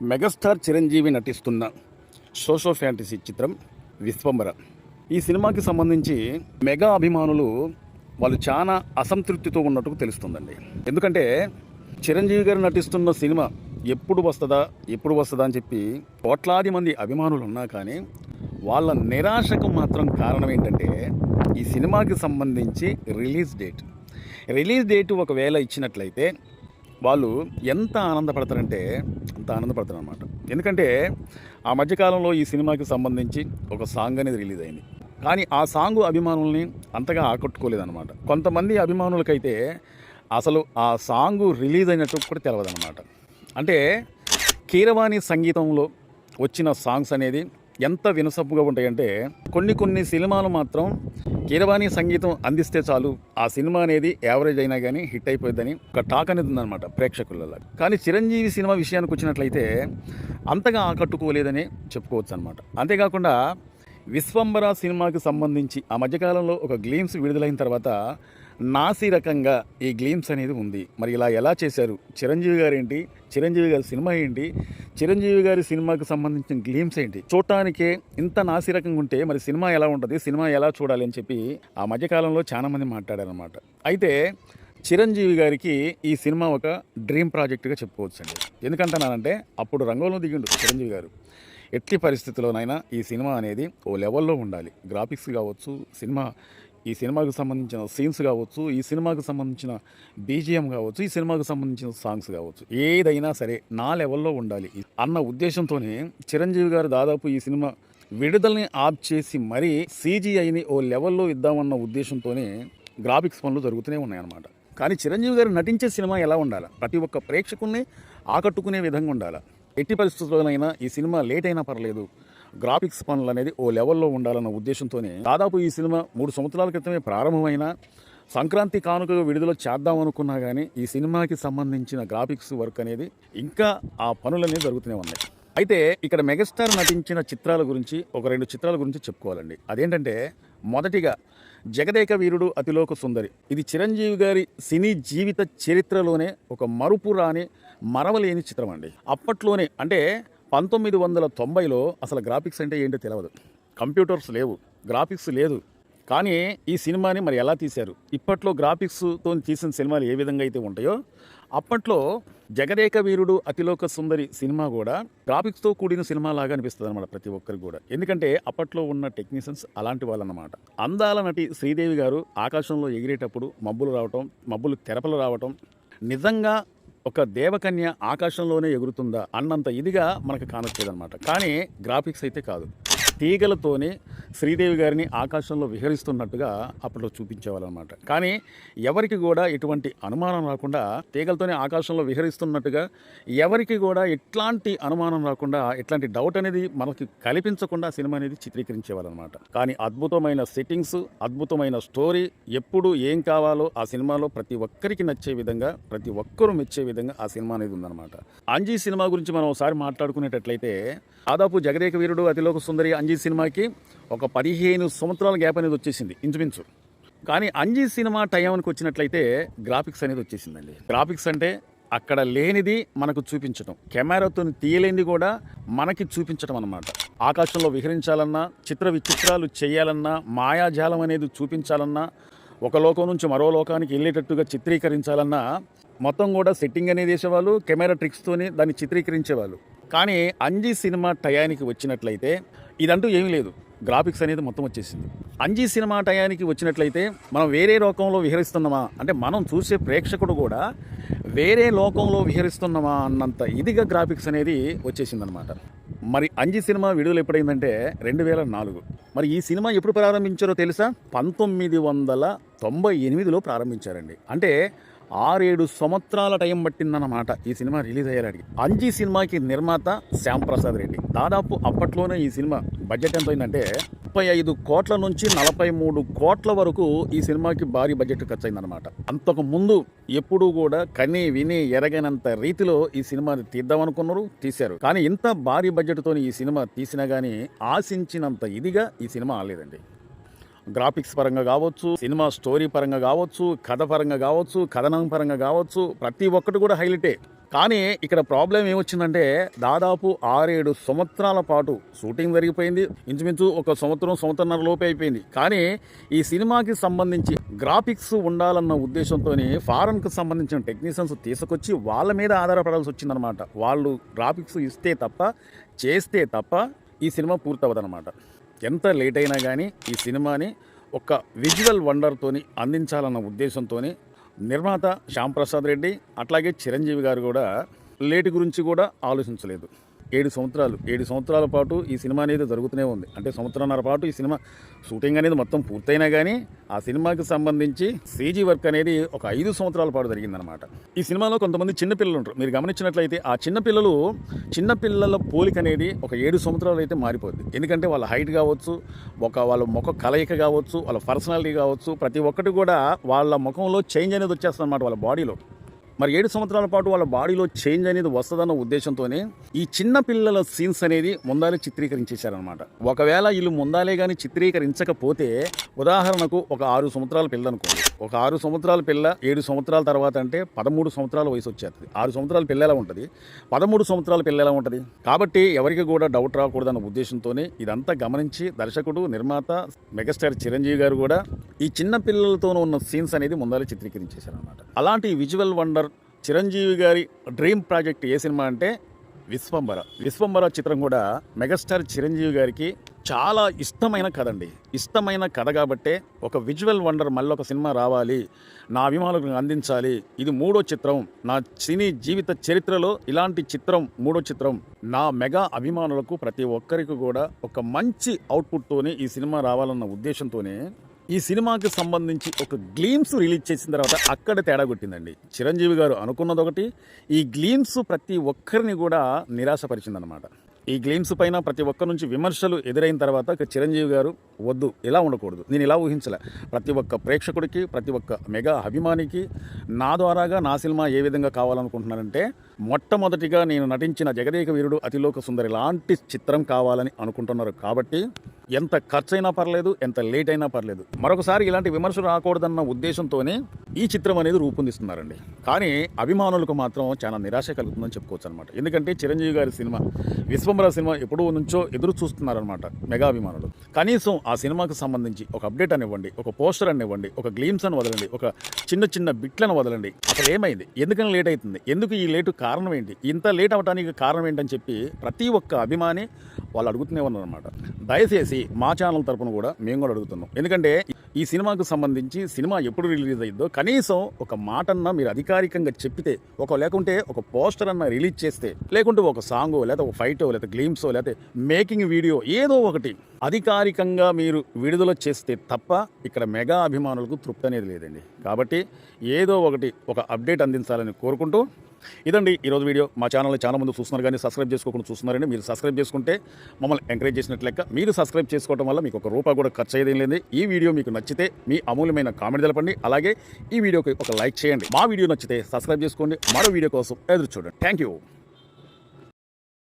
Megastar Chiranjeevi నటిస్తున్న socio fantasy చిత్రం విశ్వంబర. ఈ సినిమాకి సంబంధించి మెగా అభిమానులు వాళ్ళు చాలా అసంతృప్తితో ఉన్నట్టుగా తెలుస్తుందండి. ఎందుకంటే చిరంజీవి గారు నటిస్తున్న సినిమా ఎప్పుడు వస్తుందా అని చెప్పి కోట్లాది మంది అభిమానులు ఉన్నా కానీ వాళ్ళ నిరాశకు మాత్రం కారణం ఏంటంటే ఈ సినిమాకి సంబంధించి రిలీజ్ డేట్ ఒకవేళ ఇచ్చినట్లయితే వాళ్ళు ఎంత ఆనందపడతారంటే అంత ఆనందపడతారు అనమాట. ఎందుకంటే ఆ మధ్యకాలంలో ఈ సినిమాకి సంబంధించి ఒక సాంగ్ అనేది రిలీజ్ అయింది, కానీ ఆ సాంగ్ అభిమానుల్ని అంతగా ఆకట్టుకోలేదన్నమాట. కొంతమంది అభిమానులకైతే అసలు ఆ సాంగ్ రిలీజ్ అయినట్టు కూడా తెలియదన్నమాట. అంటే కీరవాణి సంగీతంలో వచ్చిన సాంగ్స్ అనేది ఎంత వినసొంపుగా ఉంటాయంటే కొన్ని సినిమాలు మాత్రం కీరవాణి సంగీతం అందిస్తే చాలు ఆ సినిమా అనేది యావరేజ్ అయినా కానీ హిట్ అయిపోయిందని ఒక టాక్ అనేది ఉందన్నమాట ప్రేక్షకులలో. కానీ చిరంజీవి సినిమా విషయానికి వచ్చినట్లయితే అంతగా ఆకట్టుకోలేదని చెప్పుకోవచ్చు అనమాట. అంతేకాకుండా విశ్వంబర సినిమాకి సంబంధించి ఆ మధ్యకాలంలో ఒక గ్లీమ్స్ విడుదలైన తర్వాత నాసి రకంగా ఈ గ్లీమ్స్ అనేది ఉంది. మరి ఇలా ఎలా చేశారు, చిరంజీవి గారు ఏంటి, చిరంజీవి గారి సినిమా ఏంటి, చిరంజీవి గారి సినిమాకి సంబంధించిన గ్లీమ్స్ ఏంటి, చూడటానికే ఇంత నాసి రకంగా ఉంటే మరి సినిమా ఎలా ఉంటుంది, సినిమా ఎలా చూడాలి అని చెప్పి ఆ మధ్యకాలంలో చాలామంది మాట్లాడారనమాట. అయితే చిరంజీవి గారికి ఈ సినిమా ఒక డ్రీమ్ ప్రాజెక్టుగా చెప్పుకోవచ్చు అండి. ఎందుకంటున్నానంటే అప్పుడు రంగంలో దిగిండు చిరంజీవి గారు. ఎట్టి పరిస్థితుల్లోనైనా ఈ సినిమా అనేది ఓ లెవెల్లో ఉండాలి. గ్రాఫిక్స్ కావచ్చు, ఈ సినిమాకు సంబంధించిన సీన్స్ కావచ్చు, ఈ సినిమాకు సంబంధించిన బీజిఎం కావచ్చు, ఈ సినిమాకు సంబంధించిన సాంగ్స్ కావచ్చు, ఏదైనా సరే నా లెవెల్లో ఉండాలి అన్న ఉద్దేశంతోనే చిరంజీవి గారు దాదాపు ఈ సినిమా విడుదలని ఆప్ చేసి మరీ CGIని ఓ లెవెల్లో ఇద్దామన్న ఉద్దేశంతోనే గ్రాఫిక్స్ పనులు జరుగుతూనే ఉన్నాయన్నమాట. కానీ చిరంజీవి గారు నటించే సినిమా ఎలా ఉండాలి, ప్రతి ఒక్క ప్రేక్షకుల్ని ఆకట్టుకునే విధంగా ఉండాలి. ఎట్టి పరిస్థితుల్లోనైనా ఈ సినిమా లేట్ అయినా పర్లేదు, గ్రాఫిక్స్ పనులు అనేది ఓ లెవెల్లో ఉండాలన్న ఉద్దేశంతోనే దాదాపు ఈ సినిమా 3 సంవత్సరాల క్రితమే ప్రారంభమైన సంక్రాంతి కానుకగా విడుదల చేద్దాం అనుకున్నా కానీ ఈ సినిమాకి సంబంధించిన గ్రాఫిక్స్ వర్క్ అనేది ఇంకా ఆ పనులన్నీ జరుగుతూనే ఉన్నాయి. అయితే ఇక్కడ మెగాస్టార్ నటించిన చిత్రాల గురించి ఒక 2 చిత్రాల గురించి చెప్పుకోవాలండి. అదేంటంటే మొదటిగా జగదేక వీరుడు అతిలోక సుందరి. ఇది చిరంజీవి గారి సినీ జీవిత చరిత్రలోనే ఒక మరవలేని చిత్రం అండి. అప్పట్లోనే అంటే 1990లో అసలు గ్రాఫిక్స్ అంటే ఏంటో తెలియదు, కంప్యూటర్స్ లేవు, గ్రాఫిక్స్ లేదు. కానీ ఈ సినిమాని మరి ఎలా తీశారు, ఇప్పట్లో గ్రాఫిక్స్తో తీసిన సినిమాలు ఏ విధంగా అయితే ఉంటాయో అప్పట్లో జగదేక వీరుడు అతిలోక సుందరి సినిమా కూడా గ్రాఫిక్స్తో కూడిన సినిమా లాగా అనిపిస్తుంది అనమాట ప్రతి ఒక్కరికి కూడా. ఎందుకంటే అప్పట్లో ఉన్న టెక్నీషియన్స్ అలాంటి వాళ్ళు అన్నమాట. అందాల నటి శ్రీదేవి గారు ఆకాశంలో ఎగిరేటప్పుడు మబ్బులు తెరపలు రావటం, నిజంగా ఒక దేవకన్య ఆకాశంలోనే ఎగురుతుందా అన్నంత ఇదిగా మనకు కానొచ్చేదన్నమాట. కానీ గ్రాఫిక్స్ అయితే కాదు, తీగలతోనే శ్రీదేవి గారిని ఆకాశంలో విహరిస్తున్నట్టుగా అప్పట్లో చూపించేవాళ్ళనమాట. కానీ ఎవరికి కూడా ఎటువంటి అనుమానం రాకుండా తీగలతోనే ఆకాశంలో విహరిస్తున్నట్టుగా ఎవరికి కూడా ఎట్లాంటి అనుమానం రాకుండా, ఎట్లాంటి డౌట్ అనేది మనకి కల్పించకుండా సినిమా అనేది చిత్రీకరించేవాళ్ళనమాట. కానీ అద్భుతమైన సెట్టింగ్స్, అద్భుతమైన స్టోరీ, ఎప్పుడు ఏం కావాలో ఆ సినిమాలో ప్రతి ఒక్కరికి నచ్చే విధంగా, ప్రతి ఒక్కరూ మెచ్చే విధంగా ఆ సినిమా అనేది ఉందన్నమాట. అంజీ సినిమా గురించి మనం ఒకసారి మాట్లాడుకునేటట్లయితే దాదాపు జగదేక వీరుడు అతిలోక సుందరి అంజీ సినిమాకి ఒక 15 సంవత్సరాల గ్యాప్ అనేది వచ్చేసింది ఇంచుమించు. కానీ అంజీ సినిమా టైంకి వచ్చినట్లయితే గ్రాఫిక్స్ అనేది వచ్చేసిందండి. గ్రాఫిక్స్ అంటే అక్కడ లేనిది మనకు చూపించడం, కెమెరాతో తీయలేనిది కూడా మనకి చూపించడం అన్నమాట. ఆకాశంలో విహరించాలన్నా, చిత్ర విచిత్రాలు చేయాలన్నా, మాయాజాలం అనేది చూపించాలన్నా, ఒక లోకం నుంచి మరో లోకానికి వెళ్ళేటట్టుగా చిత్రీకరించాలన్నా మొత్తం కూడా సెట్టింగ్ అనేది వేసేవాళ్ళు, కెమెరా ట్రిక్స్తోనే దాన్ని చిత్రీకరించేవాళ్ళు. కానీ అంజీ సినిమా టయానికి వచ్చినట్లయితే ఇదంటూ ఏమీ లేదు, గ్రాఫిక్స్ అనేది మొత్తం వచ్చేసింది. అంజీ సినిమా టయానికి వచ్చినట్లయితే మనం వేరే లోకంలో విహరిస్తున్నామా అంటే మనం చూసే ప్రేక్షకుడు కూడా వేరే లోకంలో విహరిస్తున్నామా అన్నంత ఇదిగా గ్రాఫిక్స్ అనేది వచ్చేసిందనమాట. మరి అంజీ సినిమా విడుదల ఎప్పుడైందంటే 2004. మరి ఈ సినిమా ఎప్పుడు ప్రారంభించారో తెలుసా? 1998లో ప్రారంభించారండి. అంటే 6-7 సంవత్సరాల టైం పట్టిందన్నమాట ఈ సినిమా రిలీజ్ అయ్యేలాడికి. అంజీ సినిమాకి నిర్మాత శ్యాంప్రసాద్ రెడ్డి. దాదాపు అప్పట్లోనే ఈ సినిమా బడ్జెట్ ఎంత అయిందంటే 35 కోట్ల నుంచి 43 కోట్ల వరకు ఈ సినిమాకి భారీ బడ్జెట్ ఖర్చు అయిందనమాట. అంతకు ముందు ఎప్పుడూ కూడా కని విని ఎరగనంత రీతిలో ఈ సినిమాని తీద్దామనుకున్నారు, తీశారు. కానీ ఇంత భారీ బడ్జెట్తో ఈ సినిమా తీసినా కానీ ఆశించినంత ఇదిగా ఈ సినిమా ఆలేదండి. గ్రాఫిక్స్ పరంగా కావచ్చు, సినిమా స్టోరీ పరంగా కావచ్చు, కథ పరంగా కావచ్చు, కథనం పరంగా కావచ్చు, ప్రతి ఒక్కటి కూడా హైలైటే. కానీ ఇక్కడ ప్రాబ్లం ఏమొచ్చిందంటే దాదాపు 6-7 సంవత్సరాల పాటు షూటింగ్ జరిగిపోయింది. ఇంచుమించు ఒక సంవత్సరంన్నర లోపే అయిపోయింది. కానీ ఈ సినిమాకి సంబంధించి గ్రాఫిక్స్ ఉండాలన్న ఉద్దేశంతో ఫారెన్కి సంబంధించిన టెక్నీషియన్స్ తీసుకొచ్చి వాళ్ళ మీద ఆధారపడాల్సి వచ్చిందనమాట. వాళ్ళు గ్రాఫిక్స్ ఇస్తే తప్ప, చేస్తే తప్ప ఈ సినిమా పూర్తవదనమాట. ఎంత లేట్ అయినా కానీ ఈ సినిమాని ఒక విజువల్ వండర్తోని అందించాలన్న ఉద్దేశంతో నిర్మాత శ్యామ్ ప్రసాద్ రెడ్డి అట్లాగే చిరంజీవి గారు కూడా లేట్ గురించి కూడా ఆలోచించలేదు. 7 సంవత్సరాల పాటు ఈ సినిమా అనేది జరుగుతూనే ఉంది. అంటే సంవత్సరంన్నర పాటు ఈ సినిమా షూటింగ్ అనేది మొత్తం పూర్తయినా కానీ ఆ సినిమాకి సంబంధించి సీజీ వర్క్ అనేది ఒక 5 సంవత్సరాల పాటు జరిగిందనమాట. ఈ సినిమాలో కొంతమంది చిన్నపిల్లలు ఉంటారు. మీరు గమనించినట్లయితే ఆ చిన్నపిల్లల పోలిక అనేది ఒక 7 సంవత్సరాలు అయితే మారిపోద్ది. ఎందుకంటే వాళ్ళ హైట్ కావచ్చు, వాళ్ళ ముఖ కలయిక కావచ్చు, వాళ్ళ పర్సనాలిటీ కావచ్చు, ప్రతి ఒక్కటి కూడా వాళ్ళ ముఖంలో చేంజ్ అనేది వచ్చేస్తుంది అనమాట వాళ్ళ బాడీలో. మరి 7 సంవత్సరాల పాటు వాళ్ళ బాడీలో చేంజ్ అనేది వస్తుందన్న ఉద్దేశంతోనే ఈ చిన్న పిల్లల సీన్స్ అనేది ముందాలే చిత్రీకరించేశారనమాట. ఒకవేళ వీళ్ళు ముందాలే కానీ చిత్రీకరించకపోతే, ఉదాహరణకు ఒక 6 సంవత్సరాల పిల్ల అనుకోండి, ఒక 6 సంవత్సరాల పిల్ల 7 సంవత్సరాల తర్వాత అంటే 13 సంవత్సరాల వయసు వచ్చేస్తుంది. 6 సంవత్సరాల పిల్ల ఎలా ఉంటుంది, 13 సంవత్సరాల పిల్ల ఎలా ఉంటుంది. కాబట్టి ఎవరికి కూడా డౌట్ రాకూడదన్న ఉద్దేశంతోనే ఇదంతా గమనించి దర్శకుడు, నిర్మాత మెగాస్టార్ చిరంజీవి గారు కూడా ఈ చిన్న పిల్లలతోనూ ఉన్న సీన్స్ అనేది ముందాలే చిత్రీకరించేశారనమాట. అలాంటి విజువల్ వండర్ చిరంజీవి గారి డ్రీమ్ ప్రాజెక్ట్ ఏ సినిమా అంటే విశ్వంబర చిత్రం కూడా మెగాస్టార్ చిరంజీవి గారికి చాలా ఇష్టమైన కథ అండి. ఇష్టమైన కథ కాబట్టే ఒక విజువల్ వండర్ మళ్ళీ ఒక సినిమా రావాలి, నా అభిమానులకు అందించాలి. ఇది 3వ చిత్రం నా సినీ జీవిత చరిత్రలో, ఇలాంటి చిత్రం 3వ చిత్రం. నా మెగా అభిమానులకు ప్రతి ఒక్కరికి కూడా ఒక మంచి అవుట్పుట్తోనే ఈ సినిమా రావాలన్న ఉద్దేశంతోనే ఈ సినిమాకి సంబంధించి ఒక గ్లీమ్స్ రిలీజ్ చేసిన తర్వాత అక్కడ తేడా కొట్టిందండి. చిరంజీవి గారు అనుకున్నది ఒకటి, ఈ గ్లీమ్స్ ప్రతి ఒక్కరిని కూడా నిరాశపరిచిందనమాట. ఈ గ్లీమ్స్ పైన ప్రతి ఒక్కరి నుంచి విమర్శలు ఎదురైన తర్వాత చిరంజీవి గారు వద్దు, ఇలా ఉండకూడదు, నేను ఇలా ఊహించలే, ప్రతి ఒక్క ప్రేక్షకుడికి, ప్రతి ఒక్క మెగా అభిమానికి నా ద్వారాగా నా సినిమా ఏ విధంగా కావాలనుకుంటున్నానంటే, మొట్టమొదటిగా నేను నటించిన జగదేక వీరుడు అతిలోక సుందరి లాంటి చిత్రం కావాలని అనుకుంటున్నారు. కాబట్టి ఎంత ఖర్చైనా పర్లేదు, ఎంత లేట్ అయినా పర్లేదు, మరొకసారి ఇలాంటి విమర్శలు రాకూడదన్న ఉద్దేశంతోనే ఈ చిత్రం అనేది రూపొందిస్తున్నారండి. కానీ అభిమానులకు మాత్రం చాలా నిరాశ కలుగుతుందని చెప్పుకోవచ్చు అనమాట. ఎందుకంటే చిరంజీవి గారి సినిమా విశ్వంబర సినిమా ఎప్పుడూ నుంచో ఎదురు చూస్తున్నారనమాట మెగా అభిమానులు. కనీసం ఆ సినిమాకు సంబంధించి ఒక అప్డేట్ అనివ్వండి, ఒక పోస్టర్ అనివ్వండి, ఒక గ్లీమ్స్ అని వదలండి, ఒక చిన్న బిట్లను వదలండి. అసలు ఏమైంది, ఎందుకని లేట్ అవుతుంది, ఎందుకు ఈ లేటు కారణం ఏంటి, ఇంత లేట్ అవడానికి కారణం ఏంటని చెప్పి ప్రతి ఒక్క అభిమాని వాళ్ళు అడుగుతూనే ఉన్నారనమాట. దయచేసి మా ఛానల్ తరపున కూడా మేము కూడా అడుగుతున్నాం. ఎందుకంటే ఈ సినిమాకు సంబంధించి సినిమా ఎప్పుడు రిలీజ్ అయ్యిందో కనీసం ఒక మాటన్నా మీరు అధికారికంగా చెప్పితే, లేకుంటే ఒక పోస్టర్ అన్న రిలీజ్ చేస్తే, లేకుంటే ఒక సాంగో, లేదా ఒక ఫైటో, లేదా గ్లీమ్సో, లేదా మేకింగ్ వీడియో ఏదో ఒకటి అధికారికంగా మీరు విడుదల చేస్తే తప్ప ఇక్కడ మెగా అభిమానులకు తృప్తి అనేది లేదండి. కాబట్టి ఏదో ఒకటి ఒక అప్డేట్ అందించాలని కోరుకుంటూ, ఇదండి ఈరోజు వీడియో. మా ఛానల్ని చాలా మంది చూస్తున్నారు కానీ సబ్స్క్రైబ్ చేసుకోకుండా చూస్తున్నారండి. మీరు సబ్స్క్రైబ్ చేసుకుంటే మమ్మల్ని ఎంకరేజ్ చేసినట్లు లెక్క. మీరు సబ్స్క్రైబ్ చేసుకోవడం వల్ల మీకు ₹1 కూడా ఖర్చు అయ్యేదేం లేదు. ఈ వీడియో మీకు నచ్చితే మీ అమూల్యమైన కామెంట్ తెలపండి. అలాగే ఈ వీడియోకి ఒక లైక్ చేయండి. మా వీడియో నచ్చితే సబ్స్క్రైబ్ చేసుకోండి. మరో వీడియో కోసం ఎదురు చూడండి. Thank you.